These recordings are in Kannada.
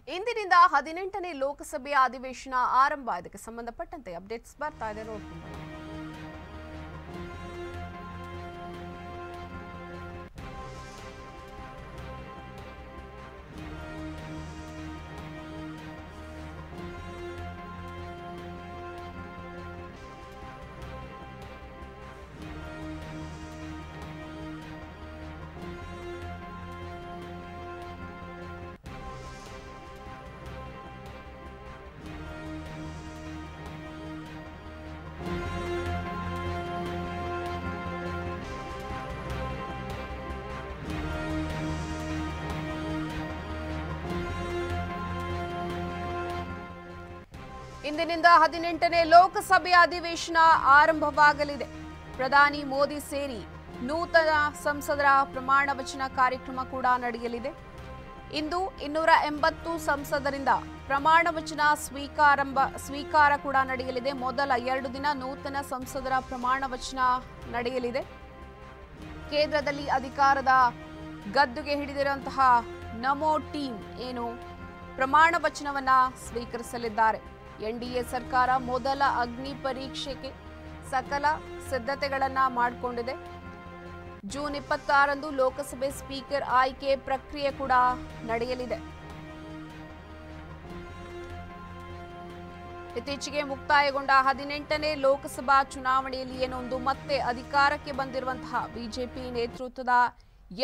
ಇಂದಿನಿಂದ 18ನೇ ಲೋಕಸಭೆಯ ಅಧಿವೇಶನ ಆರಂಭ. ಇದಕ್ಕೆ ಸಂಬಂಧಪಟ್ಟಂತೆ ಅಪ್ಡೇಟ್ಸ್ ಬರ್ತಾ ಇದೆ, ನೋಡ್ಕೊಂಡು ಇಂದಿನಿಂದ 18ನೇ ಲೋಕಸಭೆಯ ಅಧಿವೇಶನ ಆರಂಭವಾಗಲಿದೆ. ಪ್ರಧಾನಿ ಮೋದಿ ಸೇರಿ ನೂತನ ಸಂಸದರ ಪ್ರಮಾಣ ವಚನ ಕಾರ್ಯಕ್ರಮ ಕೂಡ ನಡೆಯಲಿದೆ. ಇಂದು 280 ಸಂಸದರಿಂದ ಪ್ರಮಾಣ ವಚನ ಸ್ವೀಕಾರ ಕೂಡ ನಡೆಯಲಿದೆ. ಮೊದಲ 2 ದಿನ ನೂತನ ಸಂಸದರ ಪ್ರಮಾಣ ವಚನ ನಡೆಯಲಿದೆ. ಕೇಂದ್ರದಲ್ಲಿ ಅಧಿಕಾರದ ಗದ್ದುಗೆ ಹಿಡಿದಿರುವಂತಹ ನಮೋ ಟೀಮ್ ಏನು ಪ್ರಮಾಣ ವಚನವನ್ನ ಸ್ವೀಕರಿಸಲಿದ್ದಾರೆ. ಎನ್ಡಿಎ ಸರ್ಕಾರ ಮೊದಲ ಅಗ್ನಿ ಪರೀಕ್ಷೆಗೆ ಸಕಲ ಸಿದ್ಧತೆಗಳನ್ನ ಮಾಡಿಕೊಂಡಿದೆ. ಜೂನ್ 26ರಂದು ಲೋಕಸಭೆ ಸ್ಪೀಕರ್ ಆಯ್ಕೆ ಪ್ರಕ್ರಿಯೆ ಕೂಡ ನಡೆಯಲಿದೆ. ಇತ್ತೀಚೆಗೆ ಮುಕ್ತಾಯಗೊಂಡ 18ನೇ ಲೋಕಸಭಾ ಚುನಾವಣೆಯಲ್ಲಿ ಏನೊಂದು ಮತ್ತೆ ಅಧಿಕಾರಕ್ಕೆ ಬಂದಿರುವಂತಹ ಬಿಜೆಪಿ ನೇತೃತ್ವದ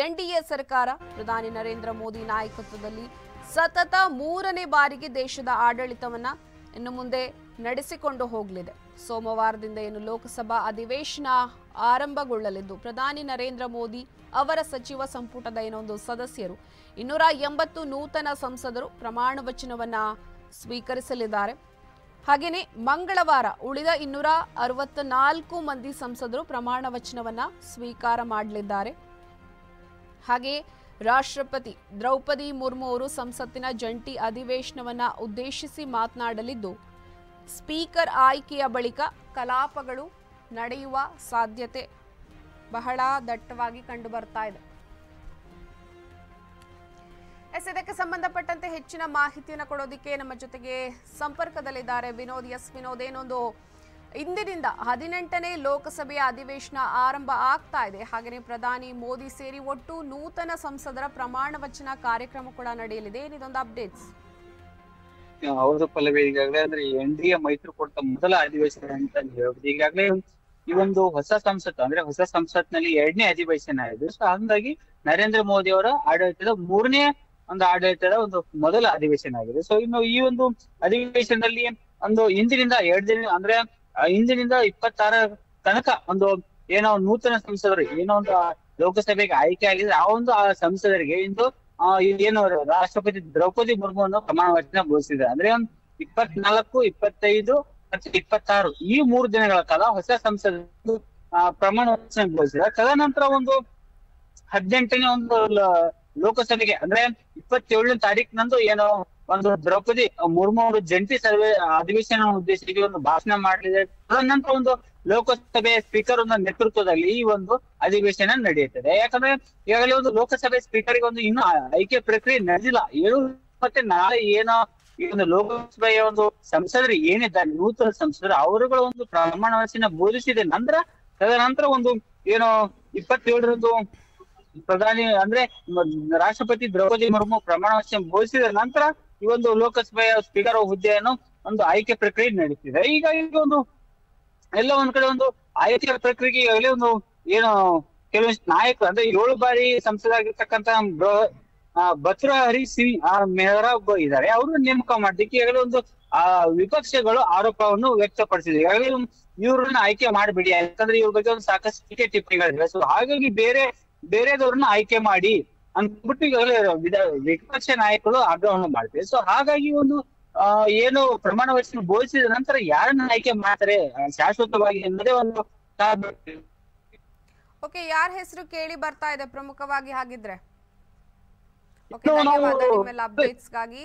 ಎನ್ಡಿಎ ಸರ್ಕಾರ ಪ್ರಧಾನಿ ನರೇಂದ್ರ ಮೋದಿ ನಾಯಕತ್ವದಲ್ಲಿ ಸತತ 3ನೇ ಬಾರಿಗೆ ದೇಶದ ಆಡಳಿತವನ್ನ ಇನ್ನು ಮುಂದೆ ನಡೆಸಿಕೊಂಡು ಹೋಗಲಿದೆ. ಸೋಮವಾರದಿಂದ ಏನು ಲೋಕಸಭಾ ಅಧಿವೇಶನ ಆರಂಭಗೊಳ್ಳಲಿದ್ದು, ಪ್ರಧಾನಿ ನರೇಂದ್ರ ಮೋದಿ ಅವರ ಸಚಿವ ಸಂಪುಟದ ಏನೊಂದು ಸದಸ್ಯರು 280 ನೂತನ ಸಂಸದರು ಪ್ರಮಾಣ ವಚನವನ್ನ ಸ್ವೀಕರಿಸಲಿದ್ದಾರೆ. ಹಾಗೆಯೇ ಮಂಗಳವಾರ ಉಳಿದ 264 ಮಂದಿ ಸಂಸದರು ಪ್ರಮಾಣ ವಚನವನ್ನ ಸ್ವೀಕಾರ ಮಾಡಲಿದ್ದಾರೆ. ಹಾಗೆ ರಾಷ್ಟ್ರಪತಿ ದ್ರೌಪದಿ ಮುರ್ಮು ಅವರು ಸಂಸತ್ತಿನ ಜಂಟಿ ಅಧಿವೇಶನವನ್ನ ಉದ್ದೇಶಿಸಿ ಮಾತನಾಡಲಿದ್ದು, ಸ್ಪೀಕರ್ ಆಯ್ಕೆಯ ಬಳಿಕ ಕಲಾಪಗಳು ನಡೆಯುವ ಸಾಧ್ಯತೆ ಬಹಳ ದಟ್ಟವಾಗಿ ಕಂಡು ಬರ್ತಾ ಇದೆ. ಇದಕ್ಕೆ ಸಂಬಂಧಪಟ್ಟಂತೆ ಹೆಚ್ಚಿನ ಮಾಹಿತಿಯನ್ನು ಕೊಡೋದಕ್ಕೆ ನಮ್ಮ ಜೊತೆಗೆ ಸಂಪರ್ಕದಲ್ಲಿದ್ದಾರೆ ವಿನೋದ್. ವಿನೋದ್, ಏನೊಂದು ಇಂದಿನಿಂದ 18ನೇ ಲೋಕಸಭೆಯ ಅಧಿವೇಶನ ಆರಂಭ ಆಗ್ತಾ ಇದೆ. ಹಾಗೆಯೇ ಪ್ರಧಾನಿ ಮೋದಿ ಸೇರಿ ಒಟ್ಟು ನೂತನ ಸಂಸದರ ಪ್ರಮಾಣ ವಚನ ಕಾರ್ಯಕ್ರಮ ಕೂಡ ನಡೆಯಲಿದೆ. ಏನಿದೊಂದು ಅಪ್ಡೇಟ್ಸ್? ಹೌದು ಪಲ್ಲವಿ, ಈಗಾಗಲೇ ಅಂದ್ರೆ ಎನ್ಡಿಎ ಮೈತ್ರಿಕೂಟದ ಮೊದಲ ಅಧಿವೇಶನ ಅಂತ ಹೇಳ್ಬೋದು. ಈಗಾಗಲೇ ಈ ಒಂದು ಹೊಸ ಸಂಸತ್ನಲ್ಲಿ 2ನೇ ಅಧಿವೇಶನ ಇದೆ. ಸೊ ಹಂಗಾಗಿ ನರೇಂದ್ರ ಮೋದಿ ಅವರ ಆಡಳಿತದ 3ನೇ ಆಡಳಿತದ ಮೊದಲ ಅಧಿವೇಶನ ಆಗಿದೆ. ಸೊ ಇನ್ನು ಈ ಒಂದು ಅಧಿವೇಶನದಲ್ಲಿ ಇಂದಿನಿಂದ 2 ದಿನ ಅಂದ್ರೆ ಇಂದಿನಿಂದ 26 ತನಕ ಏನೋ ನೂತನ ಸಂಸದರು ಏನೋ ಲೋಕಸಭೆಗೆ ಆಯ್ಕೆ ಆಗಿದೆ. ಆ ಸಂಸದರಿಗೆ ಇಂದು ಏನು ರಾಷ್ಟ್ರಪತಿ ದ್ರೌಪದಿ ಮುರ್ಮು ಅನ್ನೋ ಪ್ರಮಾಣ ವಚನ ಬೋಧಿಸಿದ್ದಾರೆ. ಅಂದ್ರೆ 24, 25 ಮತ್ತು 26 ಈ 3 ದಿನಗಳ ಕಾಲ ಹೊಸ ಸಂಸದರು ಪ್ರಮಾಣ ವಚನ ಬೋಧಿಸಿದ್ದಾರೆ. ತದನಂತರ 18ನೇ ಲೋಕಸಭೆಗೆ ಅಂದ್ರೆ 27ನೇ ತಾರೀಕಿನಂದು ಏನೋ ದ್ರೌಪದಿ ಮುರ್ಮು ಅವರು ಜಂಟಿ ಅಧಿವೇಶನ ಉದ್ದೇಶಿಸಿ ಭಾಷಣ ಮಾಡಲಿದೆ. ತದನಂತರ ಲೋಕಸಭೆ ಸ್ಪೀಕರ್ ನೇತೃತ್ವದಲ್ಲಿ ಈ ಅಧಿವೇಶನ ನಡೆಯುತ್ತದೆ. ಯಾಕಂದ್ರೆ ಈಗಾಗಲೇ ಲೋಕಸಭೆ ಸ್ಪೀಕರ್ಗೆ ಇನ್ನೂ ಆಯ್ಕೆ ಪ್ರಕ್ರಿಯೆ ನಡೆದಿಲ್ಲ. 7 ಮತ್ತೆ ನಾಳೆ ಏನೋ ಈ ಲೋಕಸಭೆಯ ಸಂಸದರು ಏನಿದ್ದಾರೆ ನೂತನ ಸಂಸದರು ಅವರುಗಳ ಪ್ರಮಾಣ ವಚನ ಬೋಧಿಸಿದ ನಂತರ ತದನಂತರ ಏನೋ 27ರಂದು ಪ್ರಧಾನಿ ಅಂದ್ರೆ ರಾಷ್ಟ್ರಪತಿ ದ್ರೌಪದಿ ಮುರ್ಮು ಪ್ರಮಾಣ ವಚನ ಬೋಧಿಸಿದ ನಂತರ ಈ ಲೋಕಸಭೆಯ ಸ್ಪೀಕರ್ ಹುದ್ದೆಯನ್ನು ಆಯ್ಕೆ ಪ್ರಕ್ರಿಯೆ ನಡೀತಿದೆ. ಹೀಗಾಗಿ ಎಲ್ಲ ಒಂದ್ ಕಡೆ ಆಯ್ಕೆ ಪ್ರಕ್ರಿಯೆಗೆ ಈಗಾಗಲೇ ಏನು ಕೆಲವೊಂದು ನಾಯಕರು ಅಂದ್ರೆ 7 ಬಾರಿ ಸಂಸದರಾಗಿರ್ತಕ್ಕಂತ ಭತೃಹರಿ ಸಿಂಗ್ ಮೆಹ್ರಾ ಇದ್ದಾರೆ. ಅವರು ನೇಮಕ ಮಾಡೋದಕ್ಕೆ ಈಗಾಗಲೇ ವಿಪಕ್ಷಗಳು ಆರೋಪವನ್ನು ವ್ಯಕ್ತಪಡಿಸಿದೆ. ಈಗಾಗಲೇ ಇವ್ರನ್ನ ಆಯ್ಕೆ ಮಾಡಬೇಡಿ, ಯಾಕಂದ್ರೆ ಇವ್ರ ಬಗ್ಗೆ ಸಾಕಷ್ಟು ಟೀಕೆ ಟಿಪ್ಪಣಿಗಳಿವೆ. ಸೊ ಹಾಗಾಗಿ ಬೇರೆದವ್ರನ್ನ ಆಯ್ಕೆ ಮಾಡಿ ಅಂದ್ಬಿಟ್ಟು ಈಗಾಗಲೇ ವಿಪಕ್ಷ ನಾಯಕರು ಆಗ್ರಹವನ್ನು ಮಾಡ್ತಾರೆ. ಸೊ ಹಾಗಾಗಿ ಏನು ಪ್ರಮಾಣ ವಚನ ಬೋಧಿಸಿದ ನಂತರ ಯಾರನ್ನ ಆಯ್ಕೆ ಮಾಡ್ತಾರೆ ಶಾಶ್ವತವಾಗಿ ಅನ್ನೋದೇ ಓಕೆ, ಯಾರ ಹೆಸರು ಕೇಳಿ ಬರ್ತಾ ಇದೆ ಪ್ರಮುಖವಾಗಿ? ಹಾಗಿದ್ರೆ ಧನ್ಯವಾದ ನಿಮ್ಮೆಲ್ಲ ಅಪ್ಡೇಟ್ಸ್ಗಾಗಿ.